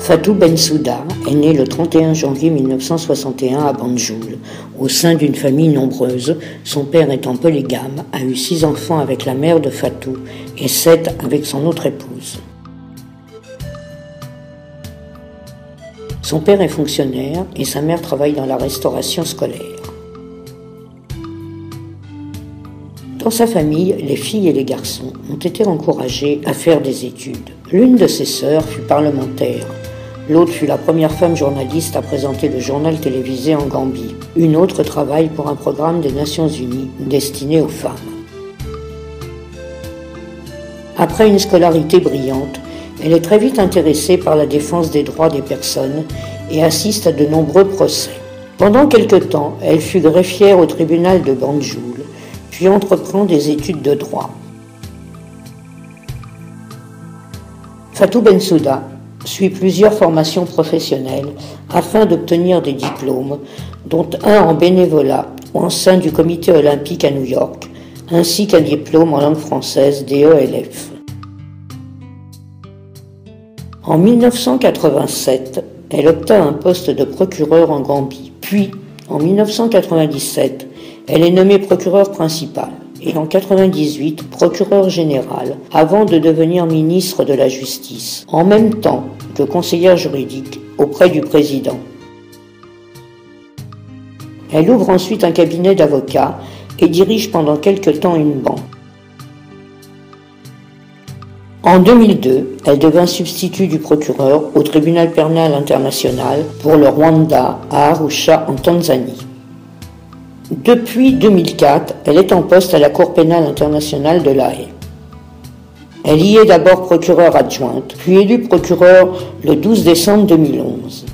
Fatou Bensouda est née le 31 janvier 1961 à Banjul, au sein d'une famille nombreuse. Son père étant polygame, a eu 6 enfants avec la mère de Fatou et 7 avec son autre épouse. Son père est fonctionnaire et sa mère travaille dans la restauration scolaire. Dans sa famille, les filles et les garçons ont été encouragés à faire des études. L'une de ses sœurs fut parlementaire. L'autre fut la première femme journaliste à présenter le journal télévisé en Gambie. Une autre travaille pour un programme des Nations Unies destiné aux femmes. Après une scolarité brillante, elle est très vite intéressée par la défense des droits des personnes et assiste à de nombreux procès. Pendant quelque temps, elle fut greffière au tribunal de Banjul, puis entreprend des études de droit. Fatou Bensouda suit plusieurs formations professionnelles afin d'obtenir des diplômes, dont un en bénévolat au sein du Comité olympique à New York, ainsi qu'un diplôme en langue française DELF. En 1987, elle obtint un poste de procureur en Gambie, puis en 1997, elle est nommée procureure principale et en 1998 procureure générale avant de devenir ministre de la Justice, en même temps que conseillère juridique auprès du président. Elle ouvre ensuite un cabinet d'avocats et dirige pendant quelque temps une banque. En 2002, elle devint substitut du procureur au tribunal pénal international pour le Rwanda à Arusha en Tanzanie. Depuis 2004, elle est en poste à la Cour pénale internationale de La Haye. Elle y est d'abord procureure adjointe, puis élue procureure le 12 décembre 2011.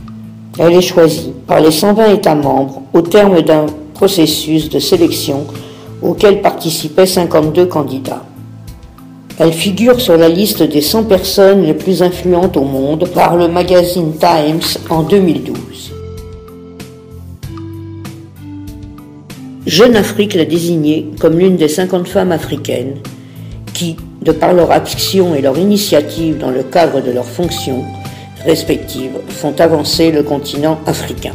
Elle est choisie par les 120 États membres au terme d'un processus de sélection auquel participaient 52 candidats. Elle figure sur la liste des 100 personnes les plus influentes au monde par le magazine Times en 2012. Jeune Afrique l'a désignée comme l'une des 50 femmes africaines qui, de par leur action et leur initiative dans le cadre de leurs fonctions respectives, font avancer le continent africain.